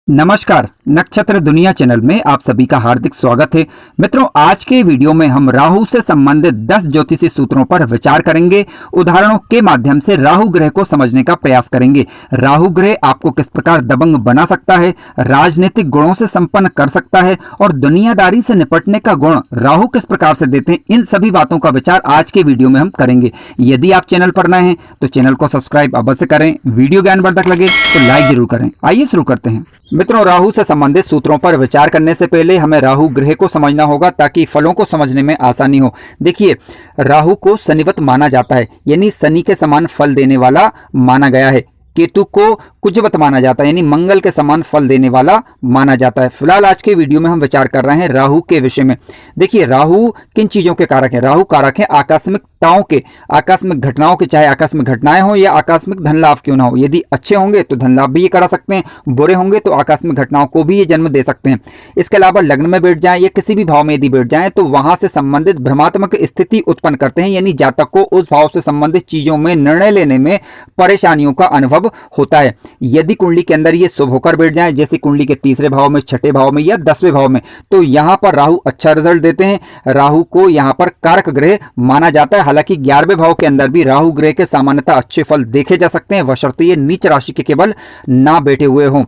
नमस्कार, नक्षत्र दुनिया चैनल में आप सभी का हार्दिक स्वागत है। मित्रों, आज के वीडियो में हम राहु से संबंधित 10 ज्योतिषी सूत्रों पर विचार करेंगे। उदाहरणों के माध्यम से राहु ग्रह को समझने का प्रयास करेंगे। राहु ग्रह आपको किस प्रकार दबंग बना सकता है, राजनीतिक गुणों से संपन्न कर सकता है और दुनियादारी से निपटने का गुण राहु किस प्रकार से देते हैं, इन सभी बातों का विचार आज के वीडियो में हम करेंगे। यदि आप चैनल पर नए हैं तो चैनल को सब्सक्राइब अवश्य करें। वीडियो ज्ञानवर्धक लगे तो लाइक जरूर करें। आइए शुरू करते हैं। मित्रों, राहु से संबंधित सूत्रों पर विचार करने से पहले हमें राहु ग्रह को समझना होगा ताकि फलों को समझने में आसानी हो। देखिए, राहु को शनिवत माना जाता है, यानी शनि के समान फल देने वाला माना गया है। केतु को कुजवत माना जाता है, यानी मंगल के समान फल देने वाला माना जाता है। फिलहाल आज के वीडियो में हम विचार कर रहे हैं राहु के विषय में। देखिए, राहु किन चीजों के कारक हैं? राहु कारक है आकस्मिकताओं के, आकस्मिक घटनाओं के, चाहे आकस्मिक घटनाएं हो या आकस्मिक धन लाभ क्यों ना हो। यदि अच्छे होंगे तो धन लाभ भी ये करा सकते हैं, बुरे होंगे तो आकस्मिक घटनाओं को भी ये जन्म दे सकते हैं। इसके अलावा लग्न में बैठ जाएं या किसी भी भाव में यदि बैठ जाएं तो वहां से संबंधित भ्रमात्मक स्थिति उत्पन्न करते हैं, यानी जातक को उस भाव से संबंधित चीजों में निर्णय लेने में परेशानियों का अनुभव होता है। यदि कुंडली के अंदर ये शुभ होकर बैठ जाए, जैसे कुंडली के तीसरे भाव में, छठे भाव में या 10वें भाव में, तो यहां पर राहु अच्छा रिजल्ट देते हैं। राहु को यहां पर कारक ग्रह माना जाता है। हालांकि 11वें भाव के अंदर भी राहु ग्रह के सामान्यतः अच्छे फल देखे जा सकते हैं, बशर्ते ये नीच राशि के केवल ना बैठे हुए हों।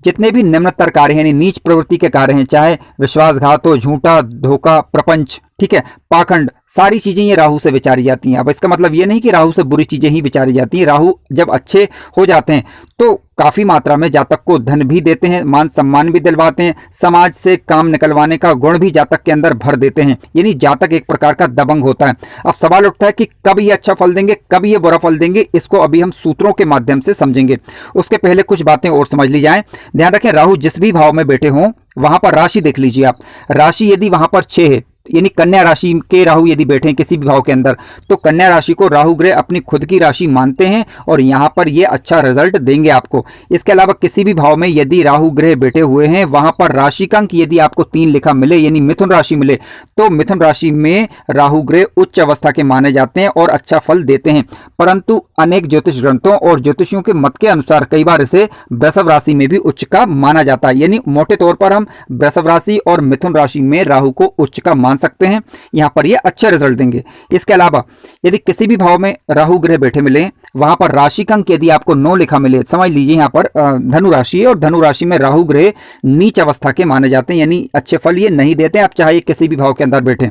जितने भी निम्नतर कार्य हैं, नीच प्रवृत्ति के कार्य हैं, चाहे विश्वासघात हो, झूठा, धोखा, प्रपंच, ठीक है, पाखंड, सारी चीजें ये राहु से विचारी जाती हैं। अब इसका मतलब ये नहीं कि राहु से बुरी चीजें ही विचारी जाती हैं। राहु जब अच्छे हो जाते हैं तो काफी मात्रा में जातक को धन भी देते हैं, मान सम्मान भी दिलवाते हैं, समाज से काम निकलवाने का गुण भी जातक के अंदर भर देते हैं, यानी जातक एक प्रकार का दबंग होता है। अब सवाल उठता है कि कब ये अच्छा फल देंगे, कब ये बुरा फल देंगे, इसको अभी हम सूत्रों के माध्यम से समझेंगे। उसके पहले कुछ बातें और समझ ली जाए। ध्यान रखें, राहु जिस भी भाव में बैठे हों वहां पर राशि देख लीजिए आप। राशि यदि वहां पर 6 है, यानी कन्या राशि के राहु यदि बैठे हैं किसी भी भाव के अंदर, तो कन्या राशि को राहु ग्रह अपनी खुद की राशि मानते हैं और यहां पर ये अच्छा रिजल्ट देंगे आपको। इसके अलावा किसी भी भाव में यदि राहु ग्रह बैठे हुए हैं, वहां पर राशि का अंक यदि आपको 3 लिखा मिले, यानी मिथुन राशि मिले, तो मिथुन राशि में राहु ग्रह उच्च अवस्था के माने जाते हैं और अच्छा फल देते हैं। परंतु अनेक ज्योतिष ग्रंथों और ज्योतिषियों के मत के अनुसार कई बार इसे वृषभ राशि में भी उच्च का माना जाता है, यानी मोटे तौर पर हम वृषभ राशि और मिथुन राशि में राहु को उच्च का मान सकते हैं। यहां पर ये अच्छे रिजल्ट देंगे। इसके अलावा यदि किसी भी भाव में राहु ग्रह बैठे मिले, वहां पर राशि का अंक यदि आपको 9 लिखा मिले, समझ लीजिए यहां पर धनु राशि है और धनु राशि में राहु ग्रह नीच अवस्था के माने जाते हैं, यानी अच्छे फल ये नहीं देते हैं, आप चाहे किसी भी भाव के अंदर बैठे।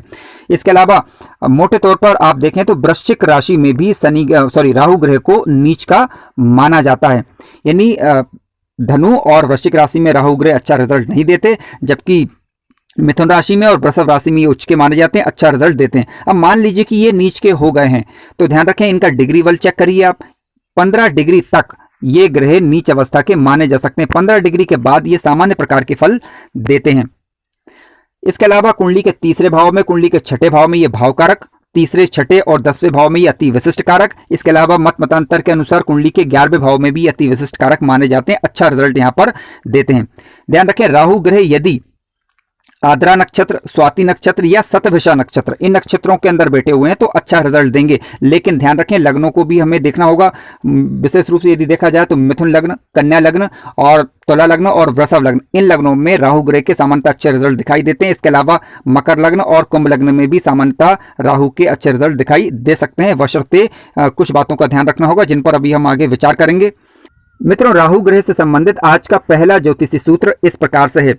इसके अलावा मोटे तौर पर आप देखें तो वृश्चिक राशि में भी राहु ग्रह को नीच का माना जाता है, यानी धनु और वृश्चिक राशि में राहु ग्रह अच्छा रिजल्ट नहीं देते, जबकि मिथुन राशि में और वृषभ राशि में ये उच्च के माने जाते हैं, अच्छा रिजल्ट देते हैं। अब मान लीजिए कि ये नीच के हो गए हैं, तो ध्यान रखें इनका डिग्री बल चेक करिए आप। 15 डिग्री तक ये ग्रह नीच अवस्था के माने जा सकते हैं। 15 डिग्री के बाद ये सामान्य प्रकार के फल देते हैं। इसके अलावा कुंडली के तीसरे भाव में, कुंडली के छठे भाव में ये भाव कारक, तीसरे, छठे और 10वें भाव में ये अति विशिष्ट कारक। इसके अलावा मतांतर के अनुसार कुंडली के 11वें भाव में भी अति विशिष्ट कारक माने जाते हैं, अच्छा रिजल्ट यहां पर देते हैं। ध्यान रखें, राहु ग्रह यदि आद्रा नक्षत्र, स्वाति नक्षत्र या शतभिषा नक्षत्र, इन नक्षत्रों के अंदर बैठे हुए हैं तो अच्छा रिजल्ट देंगे। लेकिन ध्यान रखें, लग्नों को भी हमें देखना होगा। विशेष रूप से यदि देखा जाए तो मिथुन लग्न, कन्या लग्न और तुला लग्न और वृषभ लग्न, इन लग्नों में राहु ग्रह के सामान्यतः अच्छे रिजल्ट दिखाई देते हैं। इसके अलावा मकर लग्न और कुंभ लग्न में भी सामान्यतः राहु के अच्छे रिजल्ट दिखाई दे सकते हैं, बशर्ते कुछ बातों का ध्यान रखना होगा जिन पर अभी हम आगे विचार करेंगे। मित्रों, राहु ग्रह से संबंधित आज का पहला ज्योतिषी सूत्र इस प्रकार से है।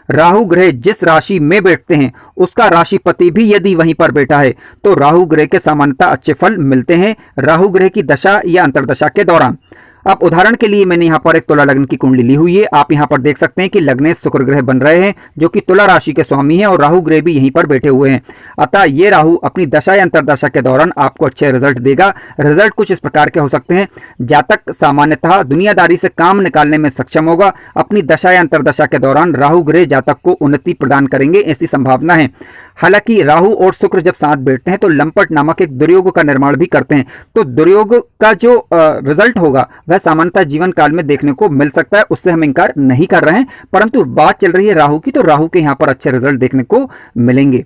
राहु ग्रह जिस राशि में बैठते हैं उसका राशिपति भी यदि वहीं पर बैठा है तो राहु ग्रह के सामान्यतः अच्छे फल मिलते हैं राहु ग्रह की दशा या अंतर्दशा के दौरान। अब उदाहरण के लिए मैंने यहाँ पर एक तुला लग्न की कुंडली ली हुई है। आप यहाँ पर देख सकते हैं कि लग्न शुक्र ग्रह बन रहे हैं जो कि तुला राशि के स्वामी हैं और राहु ग्रह भी यहीं पर बैठे हुए हैं। अतः ये राहु अपनी दशा या अंतर्दशा के दौरान आपको अच्छे रिजल्ट देगा। रिजल्ट कुछ इस प्रकार के हो सकते हैं। जातक सामान्यतः दुनियादारी से काम निकालने में सक्षम होगा। अपनी दशा या अंतर्दशा के दौरान राहु ग्रह जातक को उन्नति प्रदान करेंगे, ऐसी संभावना है। हालांकि राहु और शुक्र जब साथ बैठते हैं तो लंपट नामक एक दुर्योग का निर्माण भी करते हैं, तो दुर्योग का जो रिजल्ट होगा वह सामान्यतः जीवन काल में देखने को मिल सकता है, उससे हम इनकार नहीं कर रहे हैं। परंतु बात चल रही है राहु की, तो राहु के यहाँ पर अच्छे रिजल्ट देखने को मिलेंगे।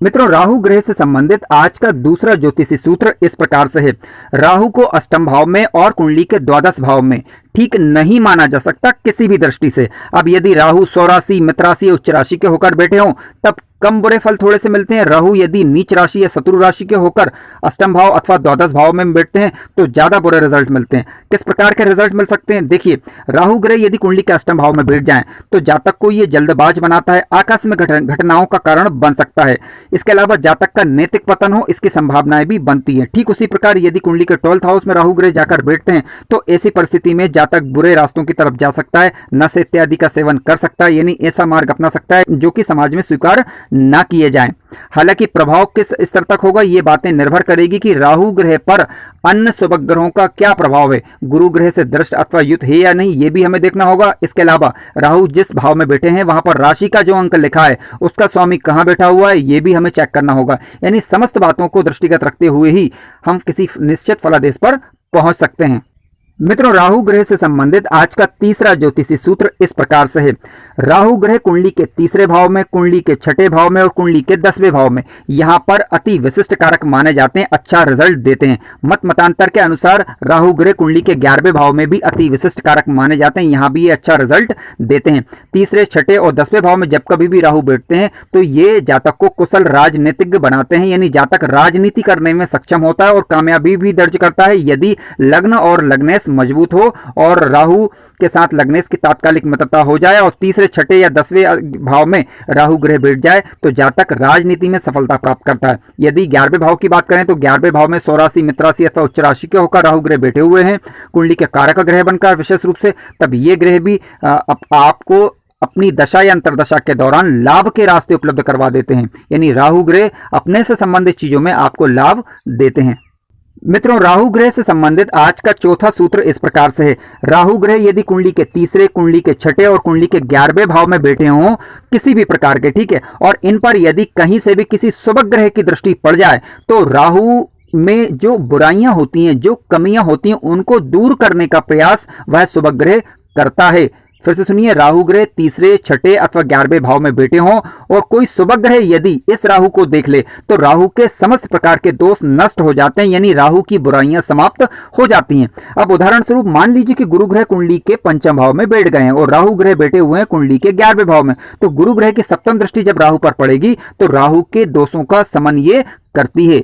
मित्रों, राहु ग्रह से संबंधित आज का दूसरा ज्योतिषी सूत्र इस प्रकार से है। राहु को अष्टम भाव में और कुंडली के द्वादश भाव में ठीक नहीं माना जा सकता किसी भी दृष्टि से। अब यदि राहु स्वराशि, मित्र राशि, उच्च राशि के होकर बैठे हों तब कम बुरे फल थोड़े से मिलते हैं। राहु यदि नीच राशि या शत्रु राशि के होकर अष्टम भाव अथवा द्वादश भाव में बैठते हैं तो ज्यादा बुरे रिजल्ट मिलते हैं। किस प्रकार के रिजल्ट मिल सकते हैं? देखिए, राहु ग्रह यदि कुंडली के अष्टम भाव में बैठ जाएं तो जातक को ये जल्दबाज बनाता है, आकस्मिक घटनाओं का कारण बन सकता है। इसके अलावा जातक का नैतिक पतन हो इसकी संभावनाएं भी बनती है। ठीक उसी प्रकार यदि कुंडली के 12th हाउस में राहु ग्रह जाकर बैठते हैं तो ऐसी परिस्थिति में जातक बुरे रास्तों की तरफ जा सकता है, नशे इत्यादि का सेवन कर सकता है, यानी ऐसा मार्ग अपना सकता है जो कि समाज में स्वीकार ना किए जाएं। हालांकि प्रभाव किस स्तर तक होगा ये बातें निर्भर करेगी कि राहु ग्रह पर अन्य शुभ ग्रहों का क्या प्रभाव है, गुरु ग्रह से दृष्ट अथवा युत है या नहीं, ये भी हमें देखना होगा। इसके अलावा राहु जिस भाव में बैठे हैं वहां पर राशि का जो अंक लिखा है उसका स्वामी कहां बैठा हुआ है ये भी हमें चेक करना होगा। यानी समस्त बातों को दृष्टिगत रखते हुए ही हम किसी निश्चित फलादेश पर पहुंच सकते हैं। मित्रों, राहु ग्रह से संबंधित आज का तीसरा ज्योतिषी सूत्र इस प्रकार से है। राहु ग्रह कुंडली के तीसरे भाव में, कुंडली के छठे भाव में और कुंडली के 10वें भाव में यहाँ पर अति विशिष्ट कारक माने जाते हैं, अच्छा रिजल्ट देते हैं। मत मतांतर के अनुसार राहु ग्रह कुंडली के 11वें भाव में भी अति विशिष्ट कारक माने जाते हैं, यहाँ भी ये अच्छा रिजल्ट देते हैं। तीसरे, छठे और 10वें भाव में जब कभी भी राहु बैठते हैं तो ये जातक को कुशल राजनीतिज्ञ बनाते हैं, यानी जातक राजनीति करने में सक्षम होता है और कामयाबी भी दर्ज करता है यदि लग्न और लग्नेश मजबूत हो और राहु के साथ लग्नेश की तात्कालिक मित्रता हो जाए और तीसरे, छठे या 10वें भाव में राहु ग्रह बैठ जाए तो जातक राजनीति में सफलता प्राप्त करता है। यदि 11वें भाव की बात करें तो 11वें भाव में स्वराशि, मित्र राशि अथवा उच्च राशि के होकर राहु ग्रह बैठे हुए हैं कुंडली के कारक ग्रह बनकर विशेष रूप से, तब ये ग्रह भी आपको अपनी दशा या अंतरदशा के दौरान लाभ के रास्ते उपलब्ध करवा देते हैं। यानी राहु ग्रह अपने से संबंधित चीजों में आपको लाभ देते हैं। मित्रों, राहु ग्रह से संबंधित आज का चौथा सूत्र इस प्रकार से है। राहु ग्रह यदि कुंडली के तीसरे, कुंडली के छठे और कुंडली के 11वें भाव में बैठे हों किसी भी प्रकार के, ठीक है, और इन पर यदि कहीं से भी किसी शुभ ग्रह की दृष्टि पड़ जाए तो राहु में जो बुराइयां होती हैं, जो कमियां होती हैं, उनको दूर करने का प्रयास वह शुभ ग्रह करता है। फिर से सुनिए, राहु ग्रह तीसरे, छठे अथवा 11वें भाव में बैठे हों और कोई शुभ ग्रह यदि इस राहु को देख ले तो राहु के समस्त प्रकार के दोष नष्ट हो जाते हैं, यानी राहु की बुराइयां समाप्त हो जाती हैं। अब उदाहरण स्वरूप मान लीजिए कि गुरु ग्रह कुंडली के पंचम भाव में बैठ गए हैं और राहु ग्रह बैठे हुए हैं कुंडली के 11वें भाव में, तो गुरु ग्रह की सप्तम दृष्टि जब राहु पर पड़ेगी तो राहु के दोषों का समन ये करती है।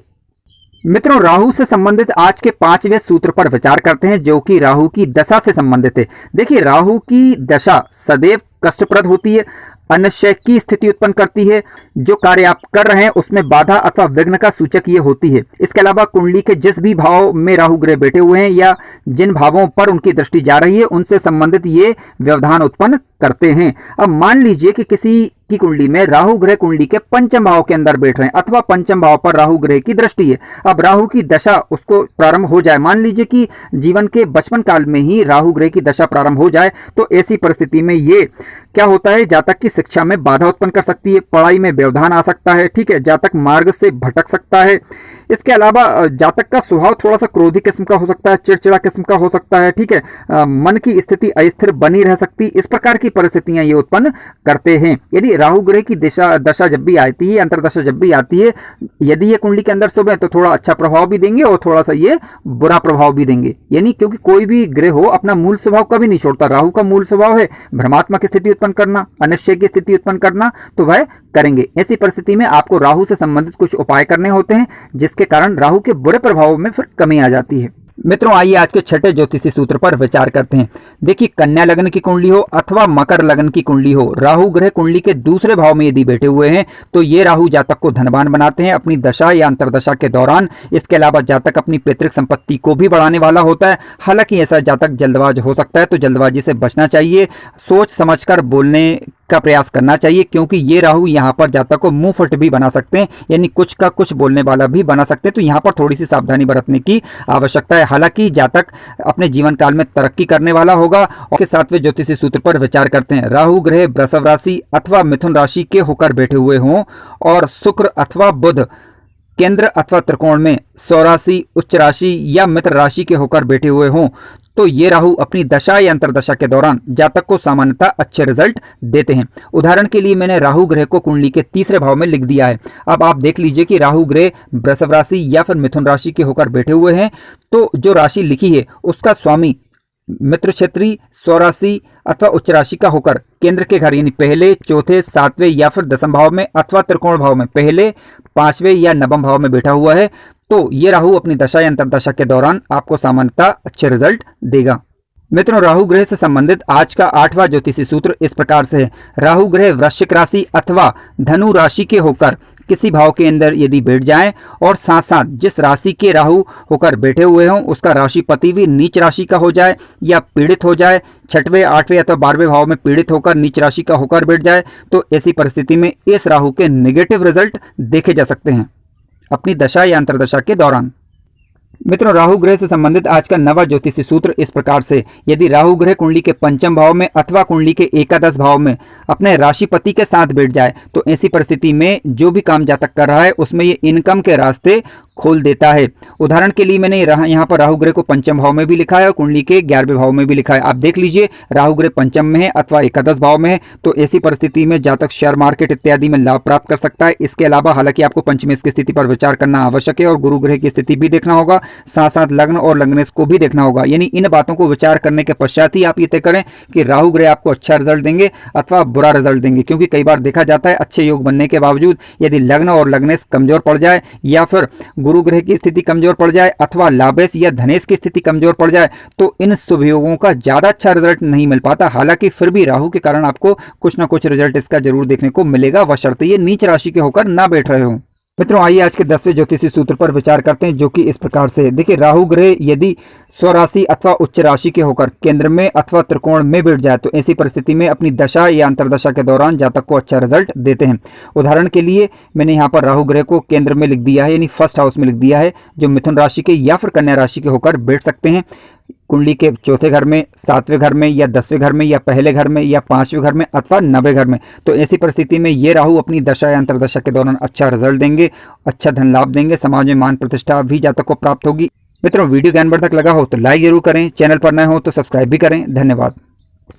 मित्रों, राहु से संबंधित आज के 5वें सूत्र पर विचार करते हैं जो कि राहु की दशा से संबंधित है। देखिए, राहु की दशा सदैव कष्टप्रद होती है, अनिश्चय की स्थिति उत्पन्न करती है, जो कार्य आप कर रहे हैं उसमें बाधा अथवा विघ्न का सूचक ये होती है। इसके अलावा कुंडली के जिस भी भाव में राहु ग्रह बैठे हुए हैं या जिन भावों पर उनकी दृष्टि जा रही है उनसे संबंधित ये व्यवधान उत्पन्न करते हैं। अब मान लीजिए कि किसी की कुंडली में राहु ग्रह कुंडली के पंचम भाव के अंदर बैठ रहे हैं अथवा पंचम भाव पर राहु ग्रह की दृष्टि है। अब राहु की दशा उसको प्रारंभ हो जाए, मान लीजिए कि जीवन के बचपन काल में ही राहु ग्रह की दशा प्रारंभ हो जाए तो ऐसी परिस्थिति में ये क्या होता है, जातक की शिक्षा में बाधा उत्पन्न कर सकती है, पढ़ाई में व्यवधान आ सकता है, ठीक है, जातक मार्ग से भटक सकता है। इसके अलावा जातक का स्वभाव थोड़ा सा क्रोधी किस्म का हो सकता है, चिड़चिड़ा किस्म का हो सकता है, ठीक है, मन की स्थिति अस्थिर बनी रह सकती, इस प्रकार की परिस्थितियां ये उत्पन्न करते हैं। यदि राहु ग्रह की दशा जब भी आती है, अंतरदशा जब भी आती है, यदि ये कुंडली के अंदर शुभ है तो थोड़ा अच्छा प्रभाव भी देंगे और थोड़ा सा ये बुरा प्रभाव भी देंगे। यानी क्योंकि कोई भी ग्रह हो अपना मूल स्वभाव कभी नहीं छोड़ता। राहु का मूल स्वभाव है भ्रमात्मक स्थिति उत्पन्न करना, अनिश्चय की स्थिति उत्पन्न करना, तो वह करेंगे। ऐसी परिस्थिति में आपको राहु से संबंधित कुछ उपाय करने होते हैं जिसके कारण राहु के बुरे प्रभावों में फिर कमी आ जाती है। मित्रों, आइए आज के छठे ज्योतिषी सूत्र पर विचार करते हैं। देखिए, कन्या लग्न की कुंडली हो अथवा मकर लग्न की कुंडली हो, राहु ग्रह कुंडली के दूसरे भाव में यदि बैठे हुए हैं तो ये राहु जातक को धनवान बनाते हैं अपनी दशा या अंतरदशा के दौरान। इसके अलावा जातक अपनी पैतृक संपत्ति को भी बढ़ाने वाला होता है। हालांकि ऐसा जातक जल्दबाज हो सकता है तो जल्दबाजी से बचना चाहिए, सोच समझकर बोलने का प्रयास करना चाहिए, क्योंकि ये राहु यहाँ पर जातक को मुंह फट भी बना सकते हैं, यानी कुछ का कुछ बोलने वाला भी बना सकते हैं। तो यहाँ पर थोड़ी सी सावधानी बरतने की आवश्यकता है। हालांकि जातक अपने जीवन काल में तरक्की करने वाला होगा। और 7वें ज्योतिषी सूत्र पर विचार करते हैं। राहु ग्रह वृषभ राशि अथवा मिथुन राशि के होकर बैठे हुए हों और शुक्र अथवा बुध केंद्र अथवा त्रिकोण में स्वराशि, उच्च राशि या मित्र राशि के होकर बैठे हुए हों तो ये राहु अपनी दशा या अंतरदशा के दौरान जातक को सामान्यतः अच्छे रिजल्ट देते हैं। उदाहरण के लिए मैंने राहु ग्रह को कुंडली के तीसरे भाव में लिख दिया है। अब आप देख लीजिए कि राहु ग्रह वृषभ राशि या फिर मिथुन राशि के होकर बैठे हुए हैं तो जो राशि लिखी है उसका स्वामी मित्र क्षेत्री स्वराशि अथवा उच्च राशि का होकर केंद्र के घर यानी पहले, चौथे, सातवें या फिर दसम भाव में अथवा त्रिकोण भाव में पहले, पांचवें या नवम भाव में बैठा हुआ है तो ये राहु अपनी दशा या अंतर्दशा के दौरान आपको सामान्यतः अच्छे रिजल्ट देगा। मित्रों, राहु ग्रह से संबंधित आज का 8वां ज्योतिषी सूत्र इस प्रकार से है। राहु ग्रह वृश्चिक राशि अथवा धनु राशि के होकर किसी भाव के अंदर यदि बैठ जाए और साथ साथ जिस राशि के राहु होकर बैठे हुए हों उसका राशिपति भी नीच राशि का हो जाए या पीड़ित हो जाए, 6वें, 8वें अथवा 12वें भाव में पीड़ित होकर नीच राशि का होकर बैठ जाए, तो ऐसी परिस्थिति में इस राहु के नेगेटिव रिजल्ट देखे जा सकते हैं अपनी दशा या अंतर्दशा के दौरान। मित्रों, राहु ग्रह से संबंधित आज का 9वां ज्योतिषी सूत्र इस प्रकार से, यदि राहु ग्रह कुंडली के पंचम भाव में अथवा कुंडली के एकादश भाव में अपने राशिपति के साथ बैठ जाए तो ऐसी परिस्थिति में जो भी काम जातक कर रहा है उसमें ये इनकम के रास्ते खोल देता है। उदाहरण के लिए मैंने यहाँ पर राहु ग्रह को पंचम भाव में भी लिखा है और कुंडली के 11वें भाव में भी लिखा है। आप देख लीजिए, राहु ग्रह पंचम में है अथवा एकादश भाव में है तो ऐसी परिस्थिति में जातक शेयर मार्केट इत्यादि में लाभ प्राप्त कर सकता है। इसके अलावा हालांकि आपको पंचमेश की स्थिति पर विचार करना आवश्यक है और गुरु ग्रह की स्थिति भी देखना होगा, साथ साथ लग्न और लग्नेश को भी देखना होगा। यानी इन बातों को विचार करने के पश्चात ही आप ये तय करें कि राहु ग्रह आपको अच्छा रिजल्ट देंगे अथवा बुरा रिजल्ट देंगे, क्योंकि कई बार देखा जाता है अच्छे योग बनने के बावजूद यदि लग्न और लग्नेश कमजोर पड़ जाए या फिर गुरु ग्रह की स्थिति कमजोर पड़ जाए अथवा लाभेश या धनेश की स्थिति कमजोर पड़ जाए तो इन शुभ योगों का ज्यादा अच्छा रिजल्ट नहीं मिल पाता। हालांकि फिर भी राहु के कारण आपको कुछ ना कुछ रिजल्ट इसका जरूर देखने को मिलेगा, बशर्ते ये नीच राशि के होकर ना बैठ रहे हो। मित्रों, आइए आज के 10वें ज्योतिषी सूत्र पर विचार करते हैं जो कि इस प्रकार से। देखिए, राहु ग्रह यदि स्वराशि अथवा उच्च राशि के होकर केंद्र में अथवा त्रिकोण में बैठ जाए तो ऐसी परिस्थिति में अपनी दशा या अंतर्दशा के दौरान जातक को अच्छा रिजल्ट देते हैं। उदाहरण के लिए मैंने यहाँ पर राहु ग्रह को केंद्र में लिख दिया है, यानी फर्स्ट हाउस में लिख दिया है, जो मिथुन राशि के या फिर कन्या राशि के होकर बैठ सकते हैं। कुंडली के चौथे घर में, 7वें घर में या 10वें घर में या पहले घर में या 5वें घर में अथवा 9वें घर में, तो ऐसी परिस्थिति में ये राहु अपनी दशा या अंतर्दशा के दौरान अच्छा रिजल्ट देंगे, अच्छा धन लाभ देंगे, समाज में मान प्रतिष्ठा भी जातक को प्राप्त होगी। मित्रों, वीडियो ज्ञानवर्धक लगा हो तो लाइक जरूर करें, चैनल पर नए हो तो सब्सक्राइब भी करें। धन्यवाद।